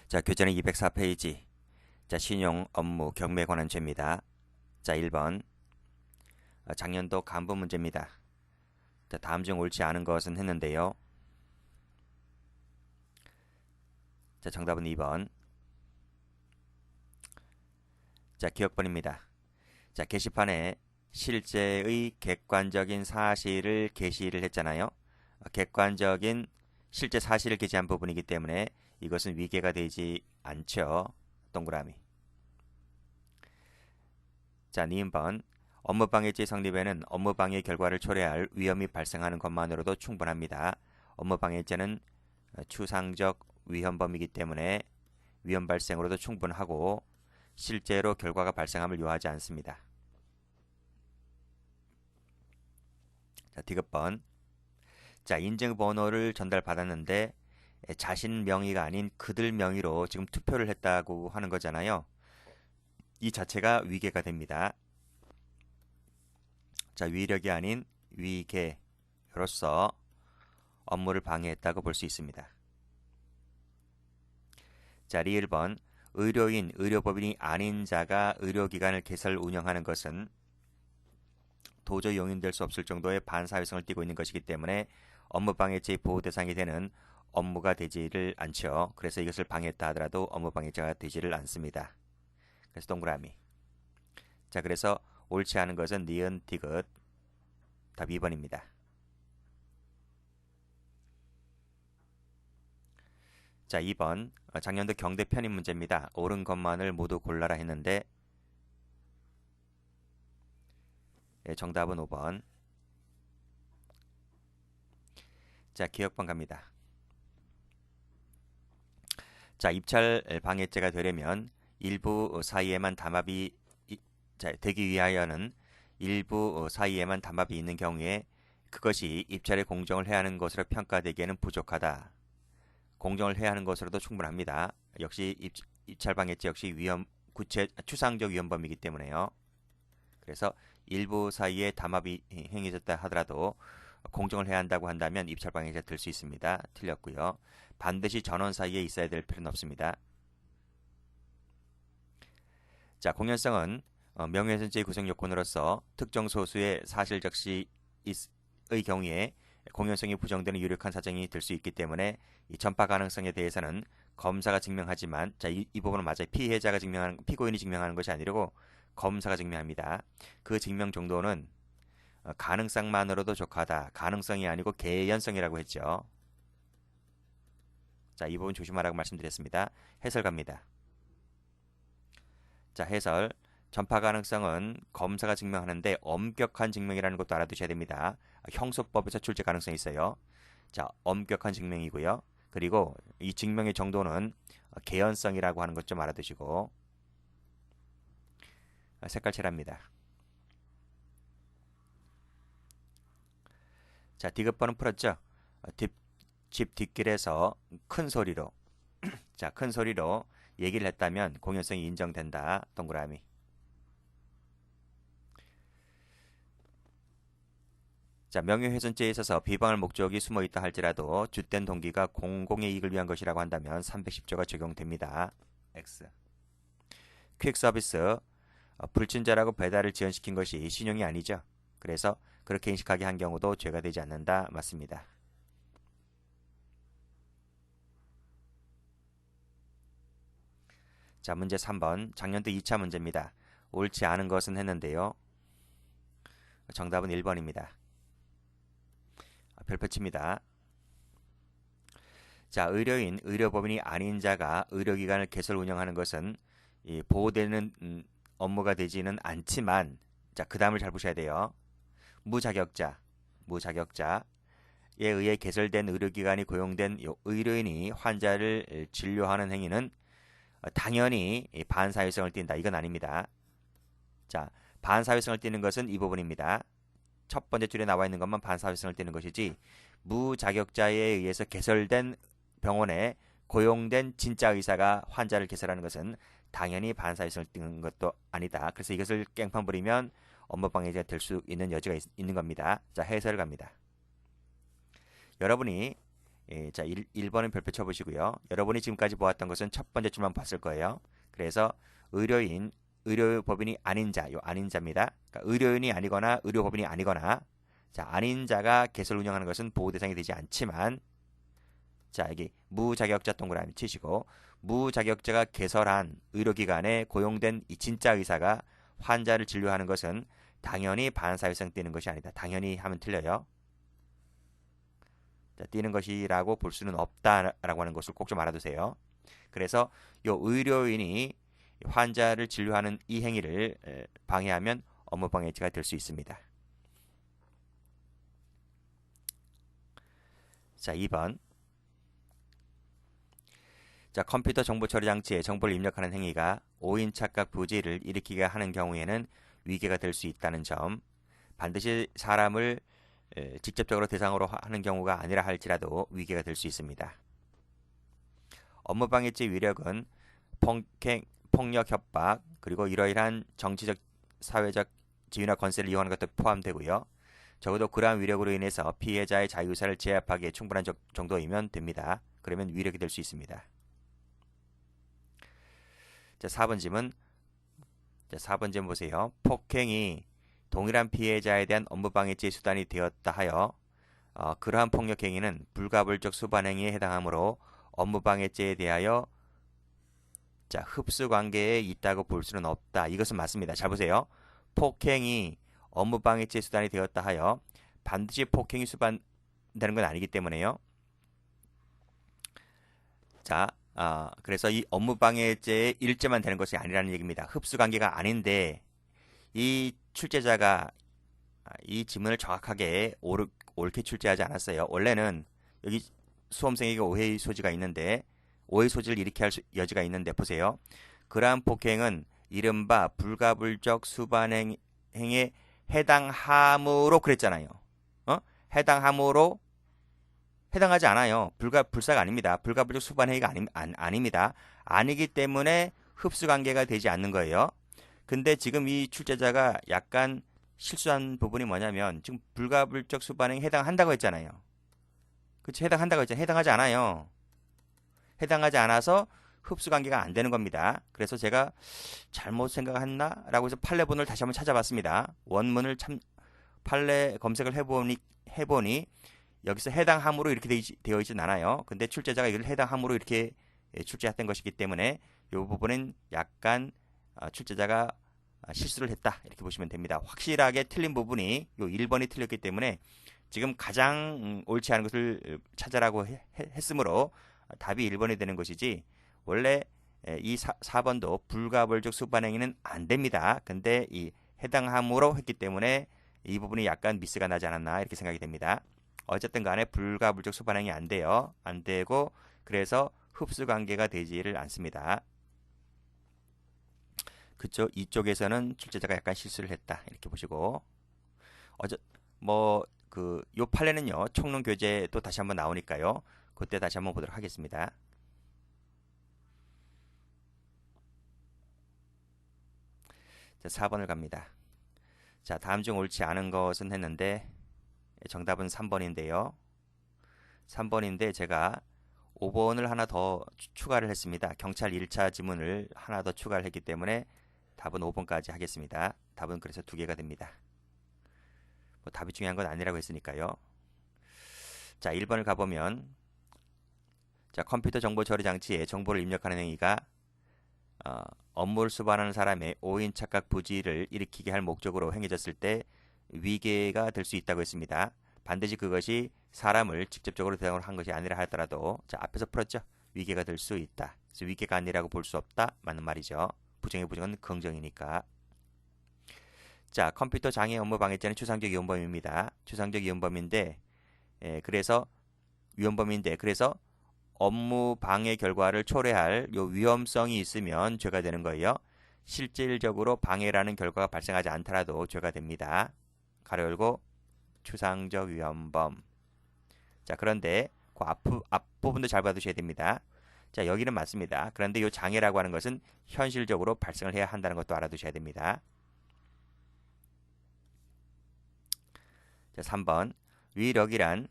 자, 교재는 204페이지. 자, 신용 업무 경매에 관한 죄입니다. 자, 1번. 작년도 간부 문제입니다. 자, 다음 중 옳지 않은 것은 했는데요. 자, 정답은 2번. 자, 기억번입니다. 자, 게시판에 실제의 객관적인 사실을 게시를 했잖아요. 객관적인 실제 사실을 게시한 부분이기 때문에 이것은 위계가 되지 않죠. 동그라미. 자, 니은번. 업무방해죄 성립에는 업무방해 결과를 초래할 위험이 발생하는 것만으로도 충분합니다. 업무방해죄는 추상적 위헌범이기 때문에 위험 발생으로도 충분하고 실제로 결과가 발생함을 요하지 않습니다. 자, 디귿번. 자, 인증번호를 전달받았는데 자신 명의가 아닌 그들 명의로 지금 투표를 했다고 하는 거잖아요. 이 자체가 위계가 됩니다. 자, 위력이 아닌 위계로서 업무를 방해했다고 볼 수 있습니다. 자, 리을번. 의료인, 의료법인이 아닌 자가 의료기관을 개설 운영하는 것은 도저히 용인될 수 없을 정도의 반사회성을 띠고 있는 것이기 때문에 업무방해죄의 보호 대상이 되는 업무가 되지를 않죠. 그래서 이것을 방해했다 하더라도 업무방해죄가 되지를 않습니다. 그래서 동그라미. 자, 그래서 옳지 않은 것은 니은, 디귿. 답 2번입니다. 자, 2번. 작년도 경대 편입 문제입니다. 옳은 것만을 모두 골라라 했는데 정답은 5번. 자, 기억번 갑니다. 자, 입찰 방해죄가 되려면 일부 사이에만 담합이 되기 위하여는 일부 사이에만 담합이 있는 경우에 그것이 입찰의 공정을 해하는 것으로 평가되기에는 부족하다. 공정을 해야 하는 것으로도 충분합니다. 역시 입찰 방해죄 역시 추상적 위헌범이기 때문에요. 그래서 일부 사이에 담합이 행해졌다 하더라도 공정을 해야 한다고 한다면 입찰 방해죄가 될 수 있습니다. 틀렸고요. 반드시 전원 사이에 있어야 될 필요는 없습니다. 자, 공연성은 명예훼손죄의 구성 요건으로서 특정 소수의 사실 적시의 경우에 공연성이 부정되는 유력한 사정이 될 수 있기 때문에 이 전파 가능성에 대해서는 검사가 증명하지만, 자, 이 부분은 맞아요. 피고인이 증명하는 것이 아니고 검사가 증명합니다. 그 증명 정도는 가능성만으로도 족하다. 가능성이 아니고 개연성이라고 했죠. 자, 이 부분 조심하라고 말씀드렸습니다. 해설 갑니다. 자, 해설. 전파 가능성은 검사가 증명하는데 엄격한 증명이라는 것도 알아두셔야 됩니다. 형소법에서 출제 가능성이 있어요. 자, 엄격한 증명이고요. 그리고 이 증명의 정도는 개연성이라고 하는 것 좀 알아두시고 색깔 칠합니다. 자, 디귿번은 풀었죠? 집 뒷길에서 큰 소리로 자, 큰 소리로 얘기를 했다면 공연성이 인정된다. 동그라미. 자, 명예훼손죄에 있어서 비방할 목적이 숨어 있다 할지라도 주된 동기가 공공의 이익을 위한 것이라고 한다면 310조가 적용됩니다. X. 퀵 서비스. 불친절하고 배달을 지연시킨 것이 신용이 아니죠. 그래서 그렇게 인식하게 한 경우도 죄가 되지 않는다. 맞습니다. 자, 문제 3번. 작년도 2차 문제입니다. 옳지 않은 것은 했는데요. 정답은 1번입니다. 별표 칩니다. 자, 의료인, 의료법인이 아닌 자가 의료기관을 개설 운영하는 것은 보호되는 업무가 되지는 않지만, 자, 그 다음을 잘 보셔야 돼요. 무자격자에 의해 개설된 의료기관이 고용된 의료인이 환자를 진료하는 행위는 당연히 반사회성을 띈다. 이건 아닙니다. 자, 반사회성을 띠는 것은 이 부분입니다. 첫 번째 줄에 나와 있는 것만 반사회성을 띠는 것이지, 무자격자에 의해서 개설된 병원에 고용된 진짜 의사가 환자를 개설하는 것은 당연히 반사회성을 띠는 것도 아니다. 그래서 이것을 깽판 부리면 업무방해죄가 될 수 있는 여지가 있는 겁니다. 자, 해설을 갑니다. 여러분이 자, 1번은 별표 쳐보시고요. 여러분이 지금까지 보았던 것은 첫 번째 줄만 봤을 거예요. 그래서 의료인, 의료법인이 아닌 자, 요 아닌 자입니다. 그러니까 의료인이 아니거나 의료법인이 아니거나, 자, 아닌 자가 개설 운영하는 것은 보호 대상이 되지 않지만, 자, 여기 무자격자 동그라미 치시고, 무자격자가 개설한 의료기관에 고용된 이 진짜 의사가 환자를 진료하는 것은 당연히 반사회성 띄는 것이 아니다. 당연히 하면 틀려요. 자, 띄는 것이라고 볼 수는 없다라고 하는 것을 꼭 좀 알아두세요. 그래서 요 의료인이 환자를 진료하는 이 행위를 방해하면 업무방해죄가 될 수 있습니다. 자, 2번. 자, 컴퓨터 정보 처리 장치에 정보를 입력하는 행위가 오인 착각 부지를 일으키게 하는 경우에는 위계가 될 수 있다는 점, 반드시 사람을 직접적으로 대상으로 하는 경우가 아니라 할지라도 위계가 될 수 있습니다. 업무방해죄 위력은 폭행, 폭력, 협박, 그리고 이러이러한 정치적, 사회적 지위나 권세를 이용하는 것도 포함되고요. 적어도 그러한 위력으로 인해서 피해자의 자유의사를 제압하기에 충분한 정도이면 됩니다. 그러면 위력이 될 수 있습니다. 자, 4번 질문. 자, 4번 질문 보세요. 폭행이 동일한 피해자에 대한 업무방해죄 수단이 되었다 하여 그러한 폭력행위는 불가불적 수반행위에 해당하므로 업무방해죄에 대하여 자, 흡수관계에 있다고 볼 수는 없다. 이것은 맞습니다. 잘 보세요. 폭행이 업무방해죄 수단이 되었다 하여 반드시 폭행이 수반되는 건 아니기 때문에요. 자, 그래서 이 업무방해죄의 일죄만 되는 것이 아니라는 얘기입니다. 흡수관계가 아닌데 이 출제자가 이 지문을 정확하게 옳게 출제하지 않았어요. 원래는 여기 수험생에게 오해의 소지가 있는데 오해 소지를 일으키게 할 여지가 있는데 보세요. 그러한 폭행은 이른바 불가불적 수반행에 해당함으로 그랬잖아요. 해당함으로 해당하지 않아요. 불사가 아닙니다. 불가불적 수반행위가 아닙니다. 아니기 때문에 흡수관계가 되지 않는 거예요. 근데 지금 이 출제자가 약간 실수한 부분이 뭐냐면 지금 불가불적 수반행에 해당한다고 했잖아요. 그치? 해당한다고 했잖아요. 해당하지 않아요. 해당하지 않아서 흡수관계가 안 되는 겁니다. 그래서 제가 잘못 생각했나? 라고 해서 판례본을 다시 한번 찾아봤습니다. 원문을 판례 검색을 해보니 여기서 해당함으로 이렇게 되어 있진 않아요. 근데 출제자가 이걸 해당함으로 이렇게 출제했던 것이기 때문에 이 부분은 약간 출제자가 실수를 했다 이렇게 보시면 됩니다. 확실하게 틀린 부분이 요 1번이 틀렸기 때문에 지금 가장 옳지 않은 것을 찾아라고 했으므로 답이 1번이 되는 것이지 원래 이 4번도 불가불적 수반행위는 안 됩니다. 근데 이 해당함으로 했기 때문에 이 부분이 약간 미스가 나지 않았나 이렇게 생각이 됩니다. 어쨌든 간에 불가불적 수반행위 안 돼요. 안 되고 그래서 흡수관계가 되지를 않습니다. 그쪽 이쪽에서는 출제자가 약간 실수를 했다 이렇게 보시고 요 판례는요 총론 교재 또 다시 한번 나오니까요 그때 다시 한번 보도록 하겠습니다. 자, 4번을 갑니다. 자, 다음 중 옳지 않은 것은 했는데 정답은 3번인데요. 3번인데 제가 5번을 하나 더 추가를 했습니다. 경찰 1차 지문을 하나 더 추가를 했기 때문에 답은 5번까지 하겠습니다. 답은 그래서 2개가 됩니다. 뭐 답이 중요한 건 아니라고 했으니까요. 자, 1번을 가보면 자, 컴퓨터 정보 처리 장치에 정보를 입력하는 행위가 업무를 수반하는 사람의 오인 착각 부지를 일으키게 할 목적으로 행해졌을 때 위계가 될 수 있다고 했습니다. 반드시 그것이 사람을 직접적으로 대상으로 한 것이 아니라 하더라도 자, 앞에서 풀었죠. 위계가 될 수 있다. 그래서 위계가 아니라고 볼 수 없다. 맞는 말이죠. 부정의 부정은 긍정이니까. 자, 컴퓨터 장애 업무 방해죄는 추상적 위헌범입니다. 추상적 위헌범인데 그래서 업무 방해 결과를 초래할 요 위험성이 있으면 죄가 되는 거예요. 실질적으로 방해라는 결과가 발생하지 않더라도 죄가 됩니다. 가로 열고 추상적 위헌범. 자, 그런데 그 앞부분도 잘 봐두셔야 됩니다. 자, 여기는 맞습니다. 그런데 이 장애라고 하는 것은 현실적으로 발생을 해야 한다는 것도 알아두셔야 됩니다. 자, 3번. 위력이란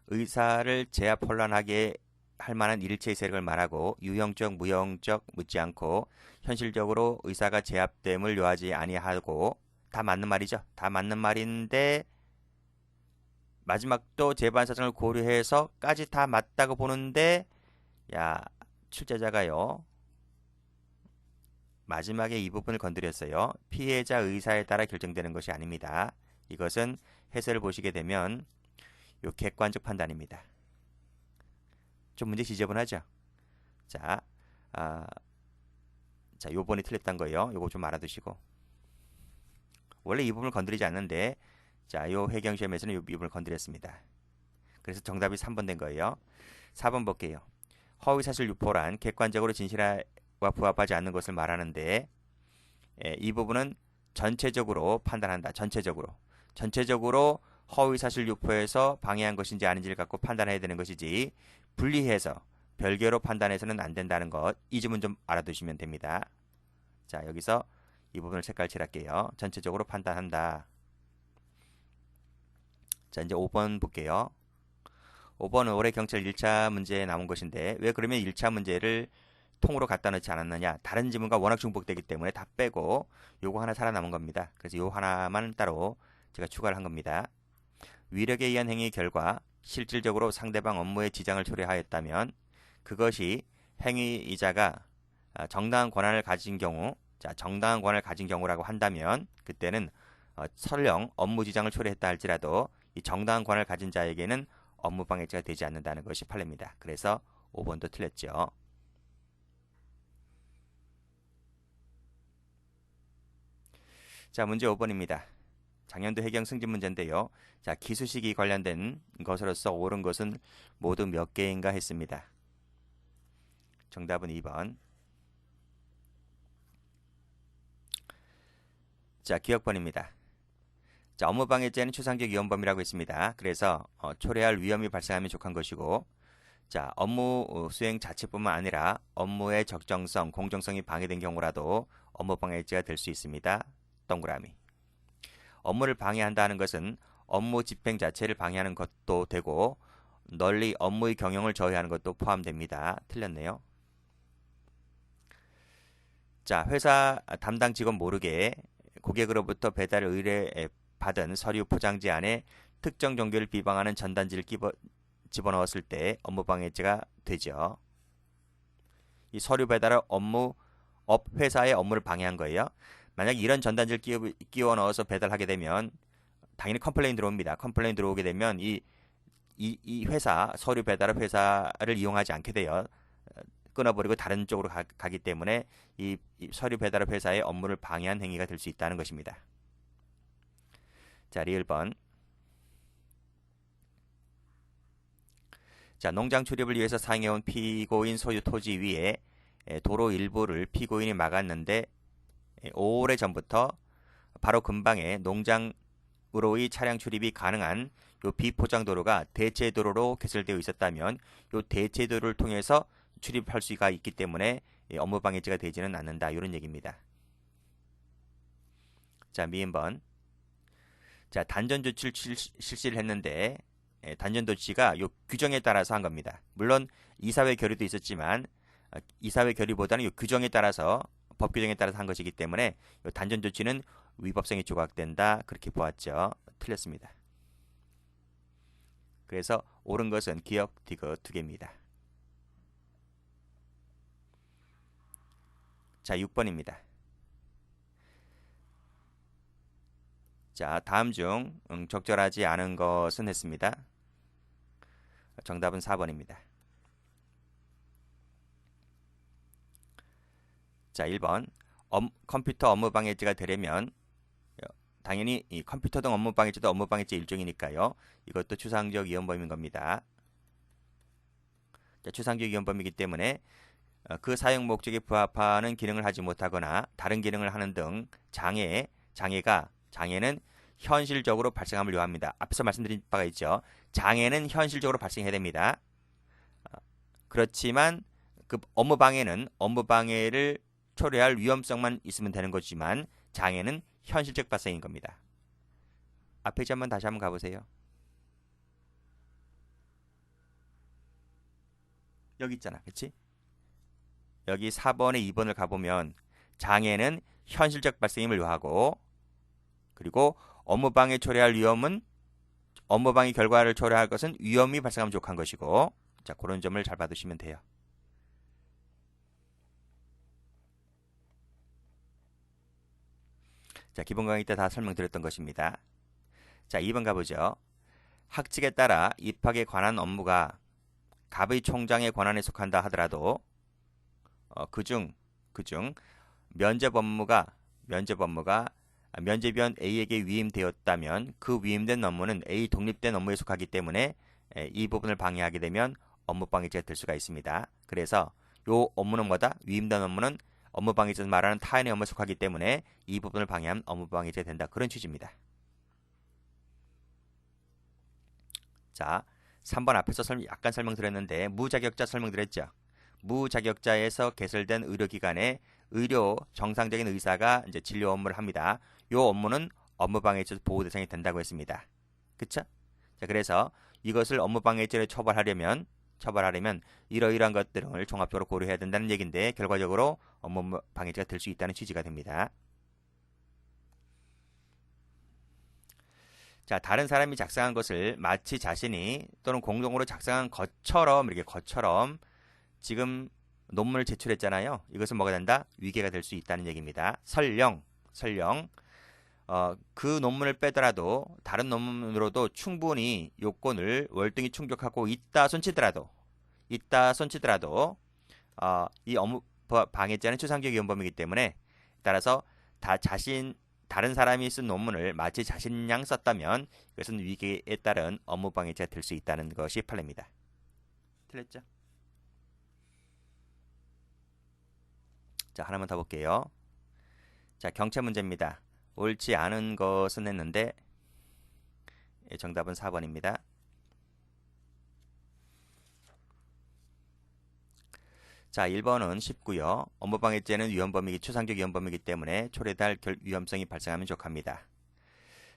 의사를 제압 혼란하게 할 만한 일체의 세력을 말하고 유형적, 무형적 묻지 않고 현실적으로 의사가 제압됨을 요하지 아니하고 다 맞는 말이죠. 다 맞는 말인데 마지막도 재반 사정을 고려해서까지 다 맞다고 보는데 야 출제자가요. 마지막에 이 부분을 건드렸어요. 피해자 의사에 따라 결정되는 것이 아닙니다. 이것은 해설을 보시게 되면 요 객관적 판단입니다. 좀 문제 지저분하죠? 자, 자, 요번에 틀렸던 거예요. 요거 좀 알아두시고. 원래 이 부분을 건드리지 않는데, 자, 요 회경 시험에서는 이 부분을 건드렸습니다. 그래서 정답이 3번 된 거예요. 4번 볼게요. 허위사실 유포란 객관적으로 진실과 부합하지 않는 것을 말하는데, 이 부분은 전체적으로 판단한다. 전체적으로 허위사실 유포에서 방해한 것인지 아닌지를 갖고 판단해야 되는 것이지 분리해서 별개로 판단해서는 안 된다는 것. 이 점은 좀 알아두시면 됩니다. 자, 여기서 이 부분을 색깔 칠할게요. 전체적으로 판단한다. 자, 이제 5번 볼게요. 5번은 올해 경찰 1차 문제에 나온 것인데 왜 그러면 1차 문제를 통으로 갖다 놓지 않았느냐. 다른 지문과 워낙 중복되기 때문에 다 빼고 요거 하나 살아남은 겁니다. 그래서 요 하나만 따로 제가 추가를 한 겁니다. 위력에 의한 행위 결과 실질적으로 상대방 업무에 지장을 초래하였다면 그것이 행위자가 정당한 권한을 가진 경우, 자, 정당한 권한을 가진 경우라고 한다면 그때는 설령 업무 지장을 초래했다 할지라도 이 정당한 권한을 가진 자에게는 업무 방해죄가 되지 않는다는 것이 판례입니다. 그래서 5번도 틀렸죠. 자, 문제 5번입니다. 작년도 해경 승진 문제인데요. 자, 기수식이 관련된 것으로서 옳은 것은 모두 몇 개인가 했습니다. 정답은 2번. 자, 기억번입니다. 자, 업무방해죄는 추상적 위헌범이라고 했습니다. 그래서 초래할 위험이 발생하면 족한 것이고, 자, 업무 수행 자체뿐만 아니라 업무의 적정성, 공정성이 방해된 경우라도 업무방해죄가 될 수 있습니다. 동그라미. 업무를 방해한다는 것은 업무 집행 자체를 방해하는 것도 되고 널리 업무의 경영을 저해하는 것도 포함됩니다. 틀렸네요. 자, 회사 담당 직원 모르게 고객으로부터 배달 의뢰 받은 서류 포장지 안에 특정 종교를 비방하는 전단지를 집어넣었을 때 업무방해죄가 되죠. 이 서류 배달의 회사의 업무를 방해한 거예요. 만약 이런 전단지를 끼워 넣어서 배달하게 되면 당연히 컴플레인 들어옵니다. 컴플레인 들어오게 되면 이 회사, 서류 배달업 회사를 이용하지 않게 돼요. 끊어버리고 다른 쪽으로 가기 때문에 이 서류 배달업 회사의 업무를 방해한 행위가 될 수 있다는 것입니다. 자, 리을 번. 자, 농장 출입을 위해서 사용해온 피고인 소유 토지 위에 도로 일부를 피고인이 막았는데 오래전부터 바로 근방에 농장으로의 차량 출입이 가능한 요 비포장 도로가 대체 도로로 개설되어 있었다면 요 대체 도로를 통해서 출입할 수가 있기 때문에 업무 방해죄가 되지는 않는다. 이런 얘기입니다. 자, 미음번. 자, 단전 조치를 실시를 했는데 단전 조치가 요 규정에 따라서 한 겁니다. 물론 이사회 결의도 있었지만 이사회 결의보다는 요 규정에 따라서 법 규정에 따라서 한 것이기 때문에 요 단전 조치는 위법성이 조각된다. 그렇게 보았죠. 틀렸습니다. 그래서 옳은 것은 기억, 디귿 두 개입니다. 자, 6번입니다. 자, 다음 중 적절하지 않은 것은 했습니다. 정답은 4번입니다. 자, 1번. 컴퓨터 업무 방해죄가 되려면 당연히 이 컴퓨터 등 업무 방해죄도 업무 방해죄 일종이니까요. 이것도 추상적 위헌범인 겁니다. 자, 추상적 위헌범이기 때문에 그 사용 목적에 부합하는 기능을 하지 못하거나 다른 기능을 하는 등 장애는 현실적으로 발생함을 요합니다. 앞에서 말씀드린 바가 있죠. 장애는 현실적으로 발생해야 됩니다. 그렇지만 그 업무 방해를 초래할 위험성만 있으면 되는 거지만 장애는 현실적 발생인 겁니다. 앞 페이지 다시 한번 가보세요. 여기 있잖아. 그치? 여기 4번에 2번을 가보면 장애는 현실적 발생임을 요하고, 그리고 업무방해 초래할 위험은 업무방해 결과를 초래할 것은 위험이 발생하면 족한 것이고, 자, 그런 점을 잘 봐두시면 돼요. 자, 기본 강의 때 다 설명드렸던 것입니다. 자, 2번 가보죠. 학칙에 따라 입학에 관한 업무가 갑의 총장의 권한에 속한다 하더라도 그중 면접 업무가 면접위원 A에게 위임되었다면 그 위임된 업무는 A 독립된 업무에 속하기 때문에 이 부분을 방해하게 되면 업무방해죄가 될 수가 있습니다. 그래서 이 업무는 뭐다? 위임된 업무는 업무방해죄에서 말하는 타인의 업무에 속하기 때문에 이 부분을 방해하면 업무방해죄가 된다. 그런 취지입니다. 자, 3번 앞에서 약간 설명드렸는데 무자격자 설명드렸죠. 무자격자에서 개설된 의료기관에 의료 정상적인 의사가 이제 진료 업무를 합니다. 이 업무는 업무방해죄 보호 대상이 된다고 했습니다. 그쵸? 자, 그래서 이것을 업무방해죄로 처벌하려면 이러이러한 것들을 종합적으로 고려해야 된다는 얘기인데 결과적으로 업무방해죄가 될 수 있다는 취지가 됩니다. 자, 다른 사람이 작성한 것을 마치 자신이 또는 공동으로 작성한 것처럼 지금 논문을 제출했잖아요. 이것은 뭐가 된다? 위계가 될 수 있다는 얘기입니다. 설령 그 논문을 빼더라도 다른 논문으로도 충분히 요건을 월등히 충족하고 있다 손치더라도 이 업무 방해죄는 추상적 위헌범이기 때문에 따라서 다른 사람이 쓴 논문을 마치 자신양 썼다면 이것은 위계에 따른 업무방해죄가 될 수 있다는 것이 판례입니다. 틀렸죠? 자, 하나만 더 볼게요. 자, 경체 문제입니다. 옳지 않은 것은 했는데 정답은 4번입니다. 자, 1번은 쉽고요. 업무방해죄는 추상적 위헌범이기 때문에 초래될 위험성이 발생하면 족합니다.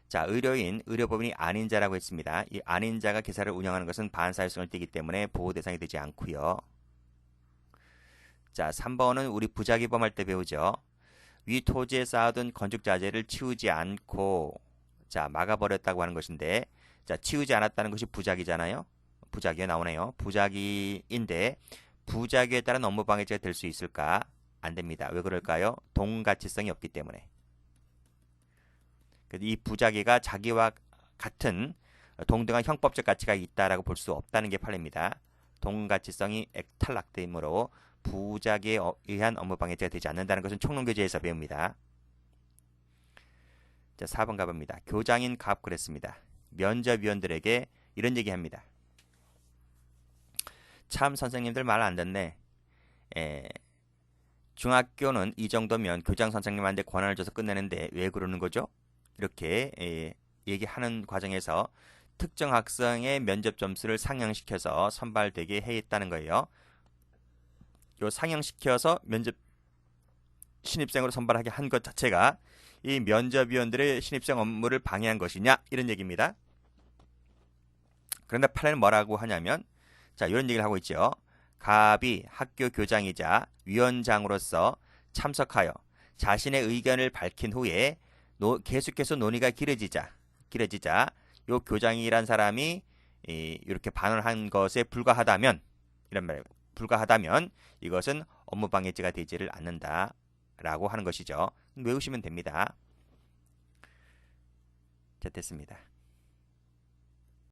자, 의료법인이 아닌 자라고 했습니다. 이 아닌 자가 기사를 운영하는 것은 반사회성을 띠기 때문에 보호 대상이 되지 않고요. 자, 3번은 우리 부작위범 할 때 배우죠. 위 토지에 쌓아둔 건축자재를 치우지 않고 자, 막아버렸다고 하는 것인데 자, 치우지 않았다는 것이 부작위잖아요. 부작위에 나오네요. 부작위인데 부작위에 따른 업무방해죄가 될 수 있을까? 안 됩니다. 왜 그럴까요? 동가치성이 없기 때문에. 이 부작위가 자기와 같은 동등한 형법적 가치가 있다라고 볼 수 없다는 게 판례입니다. 동가치성이 탈락되므로 부작위에 의한 업무방해죄가 되지 않는다는 것은 총론교재에서 배웁니다. 자, 4번 가봅니다. 교장인 갑 그랬습니다. 면접위원들에게 이런 얘기합니다. 참 선생님들 말 안 듣네. 중학교는 이 정도면 교장 선생님한테 권한을 줘서 끝내는데 왜 그러는 거죠? 이렇게 얘기하는 과정에서 특정 학생의 면접 점수를 상향시켜서 선발되게 했다는 거예요. 요 상향시켜서 면접 신입생으로 선발하게 한 것 자체가 이 면접위원들의 신입생 업무를 방해한 것이냐 이런 얘기입니다. 그런데 판례는 뭐라고 하냐면 자, 이런 얘기를 하고 있죠. 갑이 학교 교장이자 위원장으로서 참석하여 자신의 의견을 밝힌 후에 계속해서 논의가 길어지자 요 교장이란 사람이 이렇게 반응한 것에 불과하다면 이것은 업무방해죄가 되지를 않는다라고 하는 것이죠. 외우시면 됩니다. 자, 됐습니다.